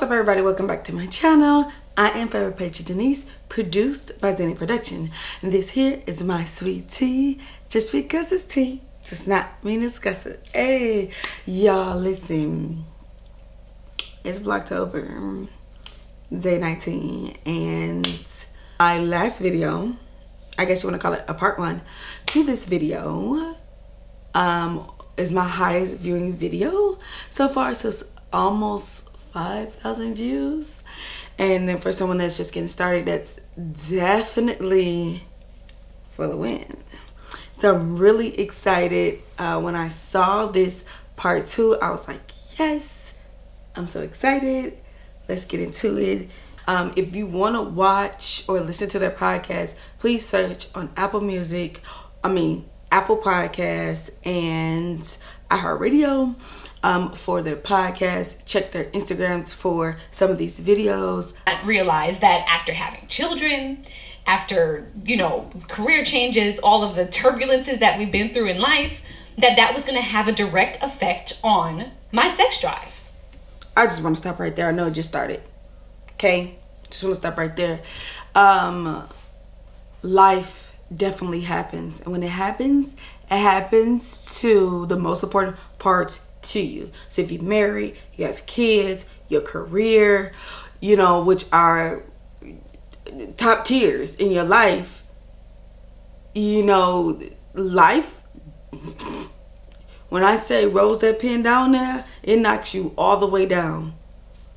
up, everybody? Welcome back to my channel. I am Forever Patra Denise, produced by Zenny Production. And this here is my sweet tea. Just because it's tea does not mean it's gossip. Hey, y'all, listen. It's Vlogtober, day 19. And my last video, I guess you want to call it a part 1 to this video, is my highest viewing video so far. So it's almost 5,000 views, and then for someone that's just getting started, that's definitely for the win. So I'm really excited. When I saw this part 2, I was like, yes, I'm so excited. Let's get into it. If you want to watch or listen to their podcast, please search on Apple Podcasts and iHeartRadio for their podcast. Check their Instagrams for some of these videos. I realized that after having children, after, career changes, all of the turbulences that we've been through in life, that was going to have a direct effect on my sex drive. I just want to stop right there. I know it just started. Okay? Just want to stop right there. Life definitely happens. And when it happens to the most important part to you. So if you're married, you have kids, your career, which are top tiers in your life, life, when I say rolls that pin down there, it knocks you all the way down.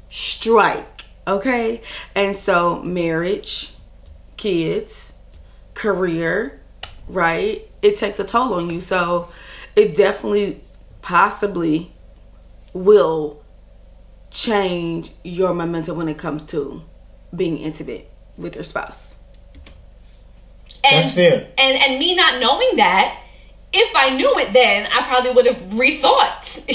Strike, okay? And so marriage, kids, career, right? It takes a toll on you. So it definitely possibly will change your momentum when it comes to being intimate with your spouse. That's fair. And me not knowing that, if I knew it then, I probably would have rethought,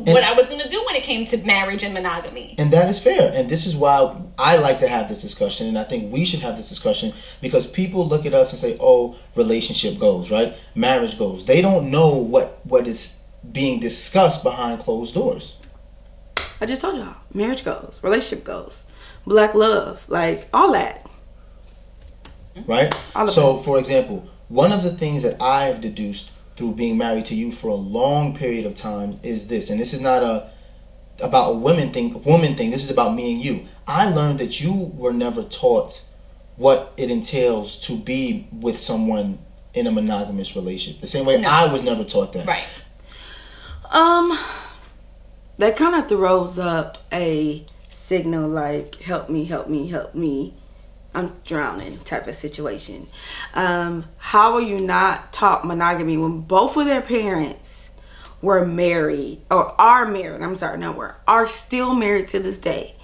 what I was going to do when it came to marriage and monogamy. And that is fair. And this is why I like to have this discussion. And I think we should have this discussion, because people look at us and say, oh, relationship goals, right? Marriage goals. They don't know what is being discussed behind closed doors. I just told y'all. Marriage goals, relationship goals, black love, like all that. Right? So, for example, one of the things that I've deduced through being married to you for a long period of time is this, and this is not about a woman thing. This is about me and you. I learned that you were never taught what it entails to be with someone in a monogamous relationship. The same way I was never taught that. Right. That kind of throws up a signal like, help me, help me, help me, I'm drowning type of situation. How are you not taught monogamy when both of their parents were married, or are married? Are still married to this day.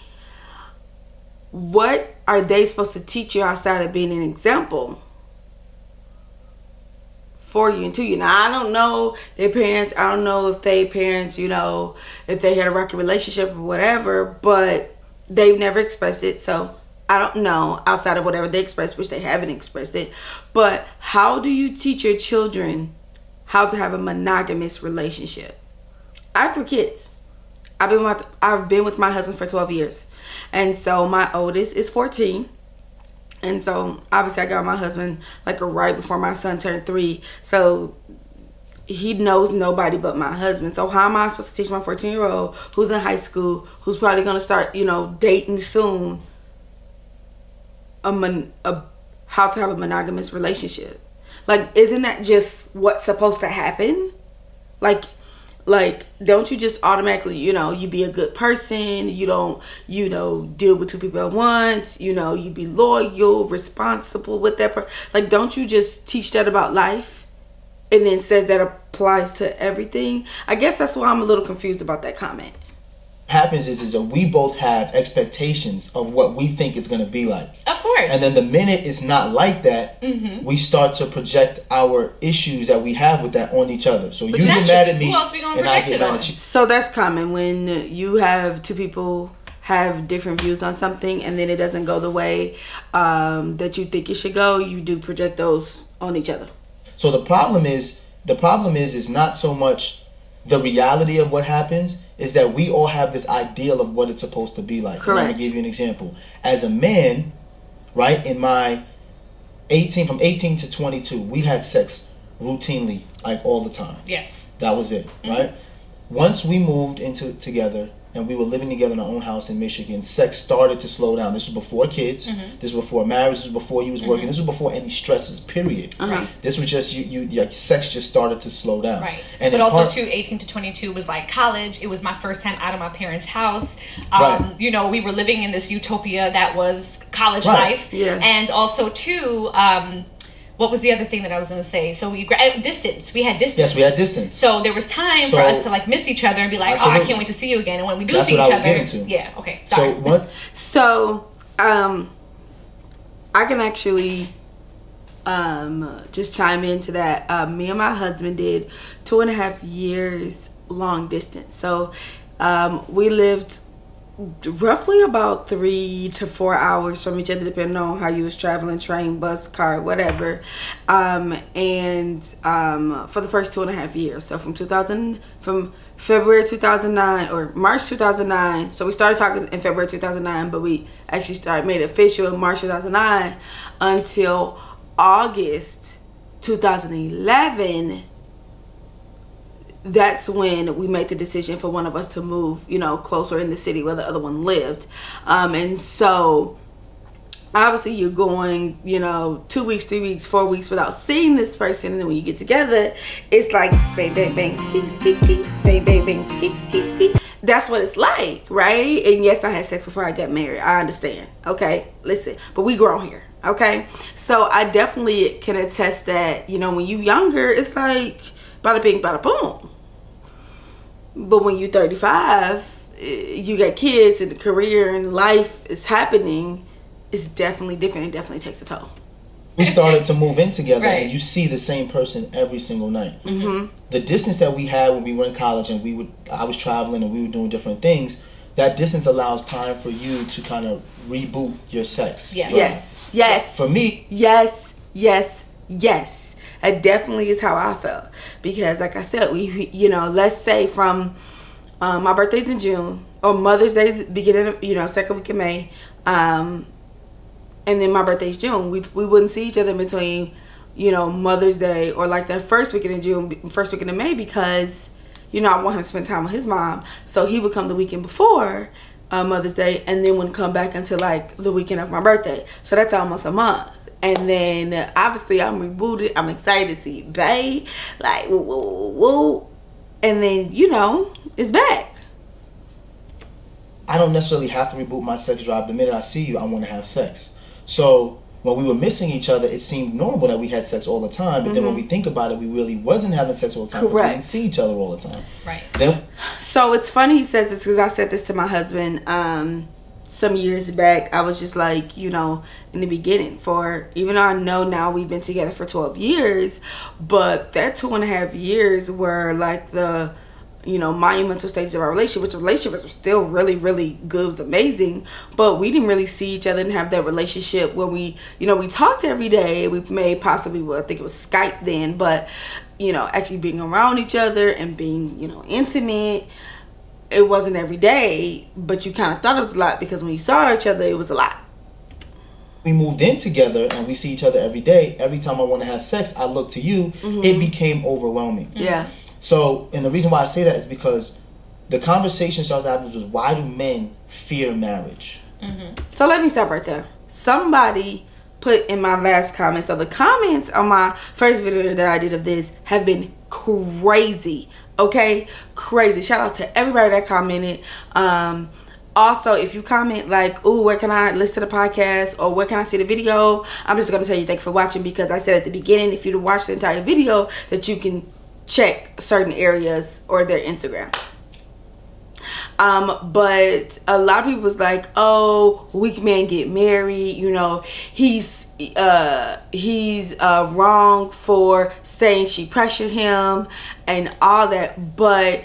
What are they supposed to teach you outside of being an example for you and to you? Now, I don't know their parents. I don't know if they parents, if they had a rocky relationship or whatever, but they've never expressed it. So I don't know outside of whatever they expressed, which they haven't expressed it. But how do you teach your children how to have a monogamous relationship? I have 3 kids. I've been with my husband for 12 years. And so my oldest is 14. And so obviously I got my husband right before my son turned 3. So he knows nobody but my husband. So how am I supposed to teach my 14-year-old who's in high school, who's probably going to start, dating soon, how to have a monogamous relationship? Isn't that just what's supposed to happen? Don't you just automatically, you be a good person, you don't, deal with 2 people at once, you be loyal, responsible with that person. Don't you just teach that about life and then says that applies to everything? I guess that's why I'm a little confused about that comment. Happens is that we both have expectations of what we think it's going to be like. Of course. And then the minute it's not like that, we start to project our issues that we have with that on each other. So you get mad at me and I get mad at you. So that's common when you have 2 people have different views on something and then it doesn't go the way that you think it should go. You do project those on each other. So the problem is not so much the reality of what happens. is that we all have this ideal of what it's supposed to be like. Correct. And I'm going to give you an example. As a man, right, in my from 18 to 22, we had sex routinely, like all the time. Yes. That was it, right? Once we moved into together and we were living together in our own house in Michigan, sex started to slow down. This was before kids. This was before marriage. This was before you was working. This was before any stresses, period. Right. This was just your sex just started to slow down. Right. And but also, too, 18 to 22 was like college. It was my first time out of my parents' house. Right. You know, we were living in this utopia that was college Right. life. Yeah. And also, too, what was the other thing that I was going to say? So distance. We had distance. Yes, we had distance. So there was time for us to like miss each other and be like, Absolutely. oh, I can't wait to see you again. And when we do That's see what each I was other, getting to. yeah, okay, sorry. So what? So, I can actually just chime into that. Me and my husband did 2.5 years long distance. So, we lived roughly about 3 to 4 hours from each other, depending on how you was traveling, train, bus, car, whatever. And for the first 2.5 years. So from February 2009 or March 2009. So we started talking in February 2009, but we actually made it official in March 2009 until August 2011. That's when we made the decision for one of us to move, you know, closer in the city where the other one lived. And so obviously you're going, you know, 2 weeks, 3 weeks, 4 weeks without seeing this person. And then when you get together, it's like bang, bang, bang, ski, ski, ski, bang, bang, bang, ski, ski, ski. That's what it's like, right? And yes, I had sex before I got married. I understand. Okay, listen, but we grown here. Okay, so I definitely can attest that, you know, when you younger, it's like bada bing, bada boom. But when you're 35, you got kids and the career and life is happening, it's definitely different. It definitely takes a toll. We started to move in together, Right. and you see the same person every single night. The distance that we had when we were in college and I was traveling and we were doing different things, that distance allows time for you to kind of reboot your sex. Yes. right? Yes, yes. For me, Yes, yes, yes. That definitely is how I felt. Because like I said, we you know, let's say from my birthday's in June, or Mother's Day's beginning of, you know, second week of May, and then my birthday's June. We wouldn't see each other between, you know, Mother's Day or like that first weekend in June, first weekend in May, because, you know, I want him to spend time with his mom. So he would come the weekend before Mother's Day and then wouldn't come back until like the weekend of my birthday. So that's almost a month. And then obviously I'm rebooted. I'm excited to see Bae. Like, woo, woo, woo, woo. And then, you know, it's back. I don't necessarily have to reboot my sex drive. The minute I see you, I want to have sex. So when we were missing each other, it seemed normal that we had sex all the time. But then when we think about it, we really wasn't having sex all the time. Because we didn't see each other all the time. Right. Then, So it's funny he says this, because I said this to my husband some years back. I was just like, you know, in the beginning, even though I know now we've been together for 12 years, but that 2.5 years were like the, you know, monumental stages of our relationship, which relationships were still really, really good, was amazing, but we didn't really see each other and have that relationship where we, you know, we talked every day. We made possibly, well, I think it was Skype then, but, you know, actually being around each other and being, you know, intimate. It wasn't every day, but you kind of thought it was a lot, because when you saw each other, it was a lot. we moved in together and we see each other every day. Every time I want to have sex, I look to you. It became overwhelming. Yeah. So, and the reason why I say that is because the conversation starts happening was, why do men fear marriage? So let me stop right there. Somebody put in my last comment. So the comments on my first video that I did of this have been crazy. Okay? Crazy. Shout out to everybody that commented. Also, if you comment like, ooh, where can I listen to the podcast, or where can I see the video, I'm just going to tell you thank you for watching, because I said at the beginning, if you watch the entire video, that you can check certain areas or their Instagram. But a lot of people was like, oh, weak man get married, you know, he's wrong for saying she pressured him and all that, but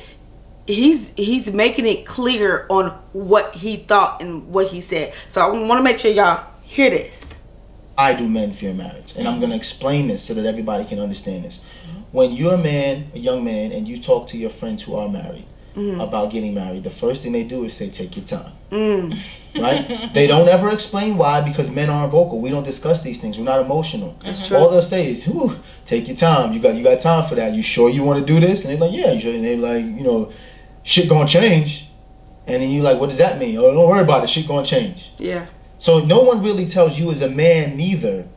he's making it clear on what he thought and what he said. So I want to make sure y'all hear this. Why do men fear marriage? And I'm going to explain this so that everybody can understand this. When you're a man, a young man, and you talk to your friends who are married, about getting married, the first thing they do is say, take your time. Right? They don't ever explain why, because men aren't vocal. We don't discuss these things. We're not emotional. That's true. All they'll say is, take your time. You got time for that. You sure you want to do this? And they're like, yeah, you sure? And they're like, you know, shit gonna change. And then you like, what does that mean? Oh, don't worry about it. Shit gonna change. Yeah. So no one really tells you as a man neither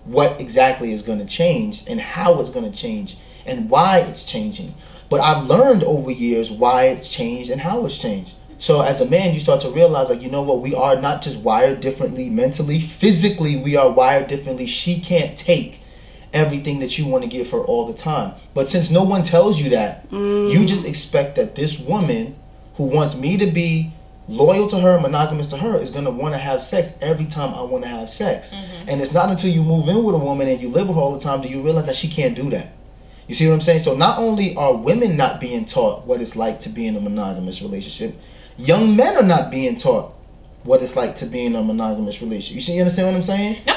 what exactly is going to change and how it's going to change and why it's changing. But I've learned over years why it's changed and how it's changed. So as a man, you start to realize, like, you know what, we are not just wired differently mentally, physically we are wired differently. She can't take everything that you want to give her all the time. But since no one tells you that, you just expect that this woman who wants me to be loyal to her, monogamous to her, is going to want to have sex every time I want to have sex. And it's not until you move in with a woman and you live with her all the time do you realize that she can't do that. You see what I'm saying? So not only are women not being taught what it's like to be in a monogamous relationship, young men are not being taught what it's like to be in a monogamous relationship. You understand what I'm saying? No.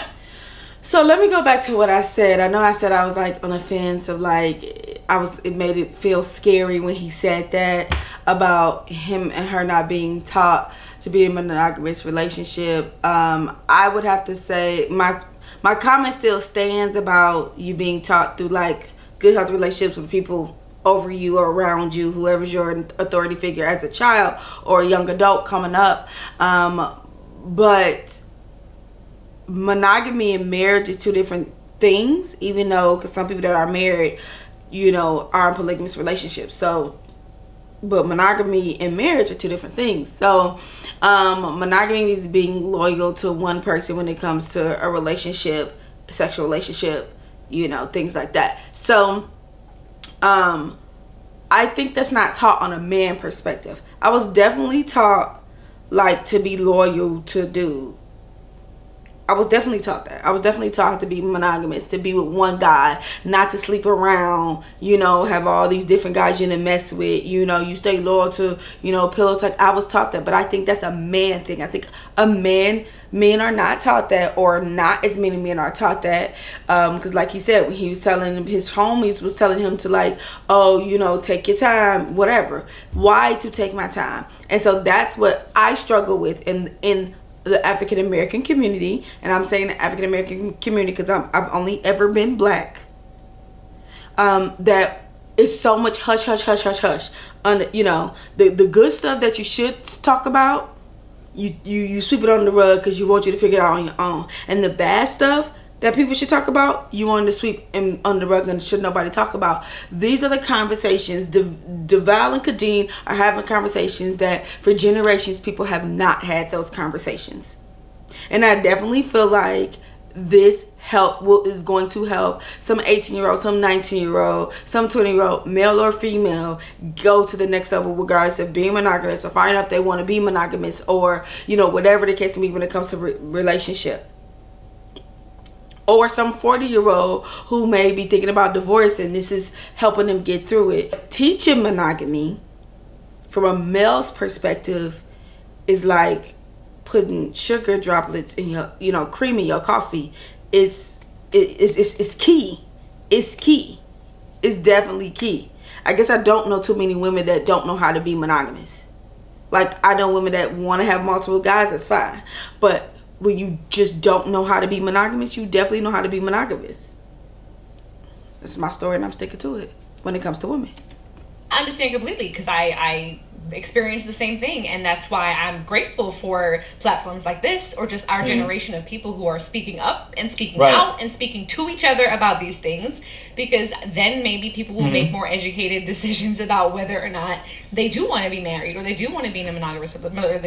So let me go back to what I said. I know I said I was like on the fence of like, it made it feel scary when he said that about him and her not being taught to be in a monogamous relationship. I would have to say my comment still stands about you being taught through like good healthy relationships with people over you or around you, whoever's your authority figure as a child or a young adult coming up. But monogamy and marriage is two different things, even though, because some people that are married, you know, are in polygamous relationships. So, but monogamy and marriage are two different things. So, monogamy is being loyal to one person when it comes to a relationship, a sexual relationship, you know, things like that. So, I think that's not taught on a man perspective. I was definitely taught, like, to be loyal to dude. I was definitely taught that. I was definitely taught to be monogamous, to be with one guy, not to sleep around, you know, have all these different guys you're gonna mess with, you know, you stay loyal to, you know, pillow talk. I was taught that, but I think that's a man thing. I think men are not taught that, or not as many men are taught that, because like he said, when he was telling his homies, was telling him to like, oh, you know, take your time, whatever. Why to take my time? And so that's what I struggle with in the African American community, and I'm saying the African American community because I've only ever been black. That is so much hush. On, you know, the good stuff that you should talk about, you sweep it under the rug because you want you to figure it out on your own, and the bad stuff that people should talk about, you want to sweep under the rug and should nobody talk about. These are the conversations. Devale and Khadeen are having conversations that for generations people have not had those conversations. And I definitely feel like this is going to help some 18-year-old, some 19-year-old, some 20-year-old, male or female, go to the next level regardless of being monogamous or finding out if they want to be monogamous, or, you know, whatever the case may be when it comes to relationship. Or some 40-year-old who may be thinking about divorce, and this is helping them get through it. Teaching monogamy from a male's perspective is like putting sugar droplets in your, you know, cream in your coffee. It's key. It's key. It's definitely key. I guess I don't know too many women that don't know how to be monogamous. Like, I know women that want to have multiple guys, that's fine. But when you just don't know how to be monogamous, you definitely know how to be monogamous. That's my story, and I'm sticking to it when it comes to women. I understand completely, because I experience the same thing, and that's why I'm grateful for platforms like this, or just our generation of people who are speaking up and speaking out and speaking to each other about these things, because then maybe people will make more educated decisions about whether or not they do want to be married, or they do want to be in a monogamous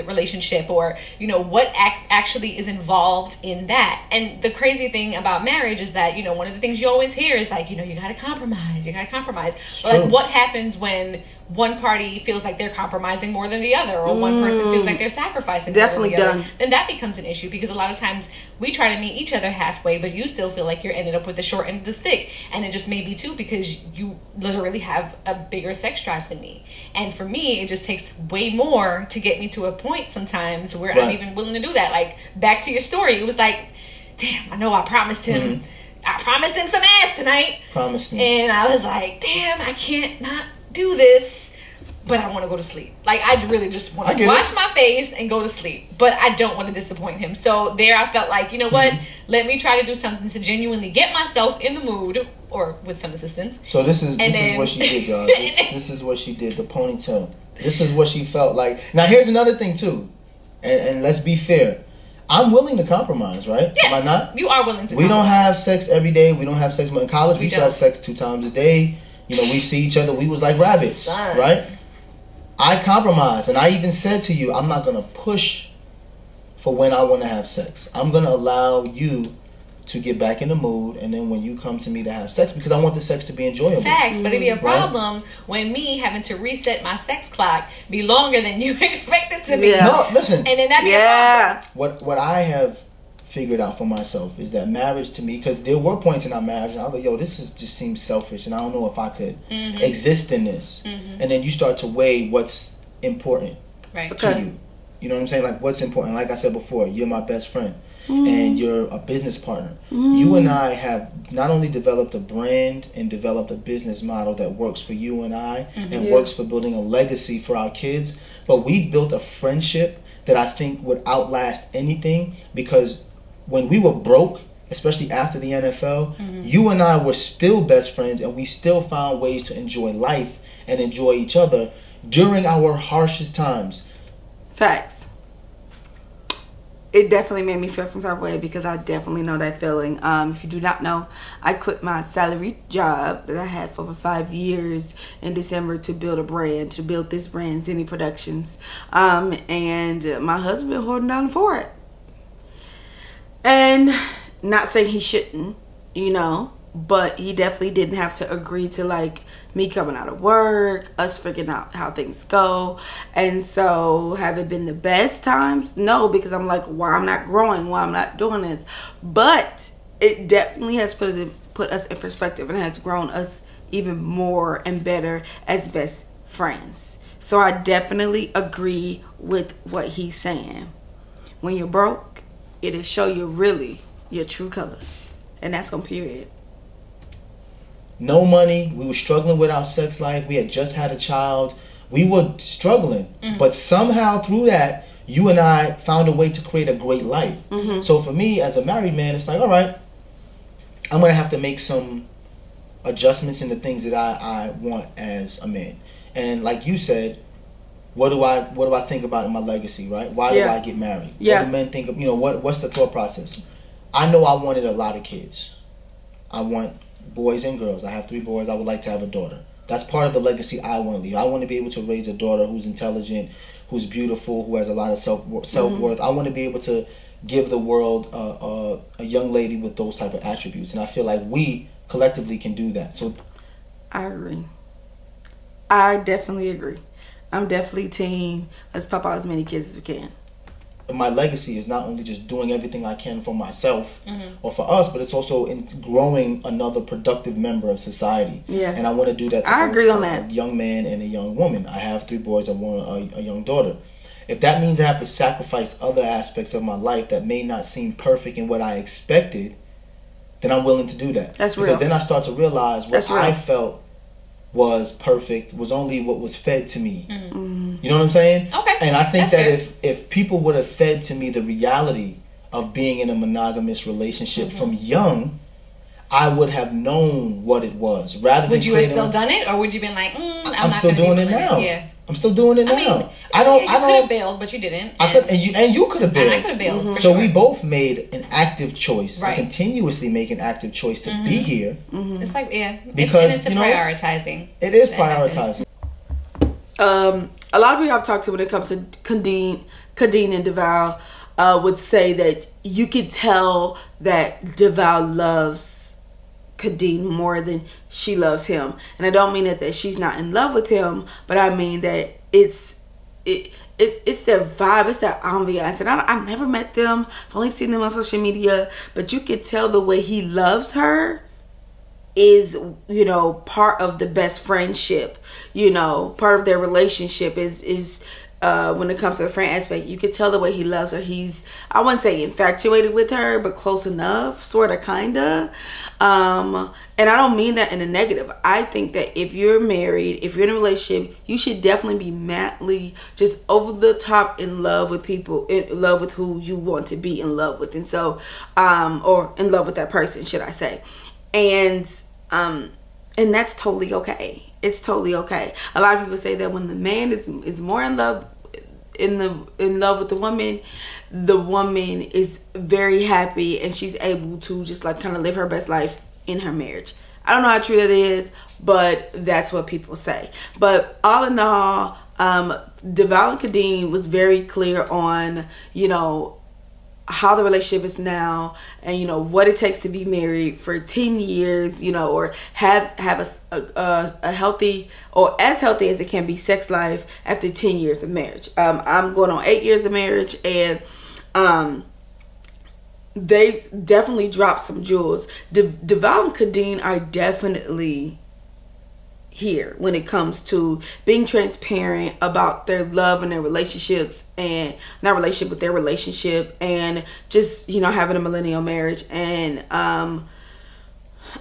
relationship, or, you know, what actually is involved in that. And the crazy thing about marriage is that, you know, one of the things you always hear is like, you know, you gotta compromise. But like, what happens when one party feels like they're compromising more than the other, or one person feels like they're sacrificing definitely more than the done other? Then that becomes an issue, because a lot of times we try to meet each other halfway, but you still feel like you're ended up with the short end of the stick. And it just may be too, because you literally have a bigger sex drive than me. And for me, it just takes way more to get me to a point sometimes where I'm even willing to do that. Like, back to your story, it was like, damn, I know I promised him I promised him some ass tonight. Promised him. And I was like, damn, I can't not do this. but I want to go to sleep. Like, I really just want to wash my face and go to sleep. But I don't want to disappoint him. So there I felt like, you know what? Let me try to do something to genuinely get myself in the mood, or with some assistance. So this is what she did, y'all. This is what she did, the ponytail. This is what she felt like. Now, here's another thing, too. And let's be fair. I'm willing to compromise, right? Yes, am I not? You are willing to compromise. We don't have sex every day. We don't have sex. In college, we used to have sex 2 times a day. You know, we see each other. We was like rabbits, right? I compromise. And I even said to you, I'm not going to push for when I want to have sex. I'm going to allow you to get back in the mood, and then when you come to me to have sex, because I want the sex to be enjoyable. Facts, but it'd be a problem when me having to reset my sex clock be longer than you expect it to be. Yeah. No, listen. And then that'd be a problem. What I have figured out for myself is that marriage to me, because there were points in our marriage and I was like, yo, this just seems selfish, and I don't know if I could exist in this. And then you start to weigh what's important to you. You know what I'm saying? Like, what's important? Like I said before, you're my best friend. And you're a business partner. You and I have not only developed a brand and developed a business model that works for you and I and works for building a legacy for our kids, but we've built a friendship that I think would outlast anything, because when we were broke, especially after the NFL, you and I were still best friends, and we still found ways to enjoy life and enjoy each other during our harshest times. Facts. It definitely made me feel some type of way, because I definitely know that feeling. If you do not know, I quit my salaried job that I had for over 5 years in December to build a brand, to build this brand, Zinni Productions. And my husband been holding down for it. And not saying he shouldn't, you know, but he definitely didn't have to agree to, like, me coming out of work, us figuring out how things go. And so have it been the best times? No, because I'm like, why I'm not growing, why I'm not doing this. But it definitely has put us in perspective, and has grown us even more and better as best friends. So I definitely agree with what he's saying. When you're broke, it'll show you really your true colors. And that's on period. No money. We were struggling with our sex life. We had just had a child. We were struggling. But somehow through that, you and I found a way to create a great life. So for me, as a married man, it's like, all right, I'm going to have to make some adjustments in the things that I want as a man. And like you said, what do I think about in my legacy, right? Why do I get married? What do men think of, you know, what's the thought process? I know I wanted a lot of kids. I want boys and girls. I have 3 boys. I would like to have a daughter. That's part of the legacy I want to leave. I want to be able to raise a daughter who's intelligent, who's beautiful, who has a lot of self-worth. I want to be able to give the world a young lady with those type of attributes. And I feel like we collectively can do that. So I agree. I definitely agree. I'm definitely team, let's pop out as many kids as we can. My legacy is not only just doing everything I can for myself or for us, but it's also in growing another productive member of society. Yeah. And I want to do that to I agree on that. A young man and a young woman. I have 3 boys and a young daughter. If that means I have to sacrifice other aspects of my life that may not seem perfect in what I expected, then I'm willing to do that. That's real. Because then I start to realize what I felt was perfect was only what was fed to me. You know what I'm saying? Okay. And I think that if people would have fed to me the reality of being in a monogamous relationship from young, I would have known what it was. Rather than would you have still done it, or would you been like, I'm still doing it now. Yeah. I'm still doing it now. I you could have bailed, but you didn't. I could, and you could have bailed. And I could have bailed. So we both made an active choice, continuously make an active choice to be here. It's like because it's prioritizing. It is prioritizing. A lot of people I've talked to when it comes to Khadeen and Devale would say that you could tell that Devale loves Khadeen more than she loves him. And I don't mean that she's not in love with him, but I mean that it's their vibe, it's their ambiance. And I've never met them, I've only seen them on social media, but you could tell the way he loves her is, you know, part of the best friendship. You know, part of their relationship is when it comes to the friend aspect. You could tell the way he loves her. He's, I wouldn't say infatuated with her, but close enough, sort of, kind of. And I don't mean that in a negative. I think that if you're married, if you're in a relationship, you should definitely be madly, just over the top in love with people, in love with who you want to be in love with. And so, or in love with that person, should I say. And that's totally okay. It's totally okay. A lot of people say that when the man is more in love with the woman is very happy and she's able to just like kind of live her best life in her marriage. I don't know how true that is, but that's what people say. But all in all, Devale Khadeen was very clear on, you know, how the relationship is now, and you know what it takes to be married for 10 years, you know, or have a healthy, or as healthy as it can be, sex life after 10 years of marriage. I'm going on 8 years of marriage, and they definitely dropped some jewels. Devale and Khadeen are definitely here when it comes to being transparent about their love and their relationships, and not relationship, but their relationship, and just, you know, having a millennial marriage. And I'm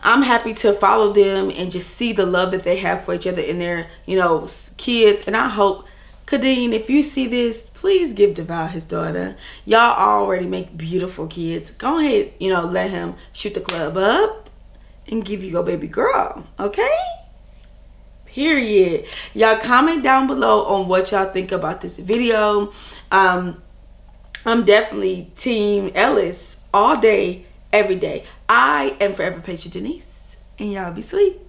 happy to follow them and just see the love that they have for each other and their, you know, kids. And I hope, Khadeen, if you see this, please give Devale his daughter. Y'all already make beautiful kids. Go ahead, you know, let him shoot the club up and give you your baby girl, okay? Period. Y'all comment down below on what y'all think about this video. I'm definitely Team Ellis all day, every day. I am Forever Patra Denise, and y'all be sweet.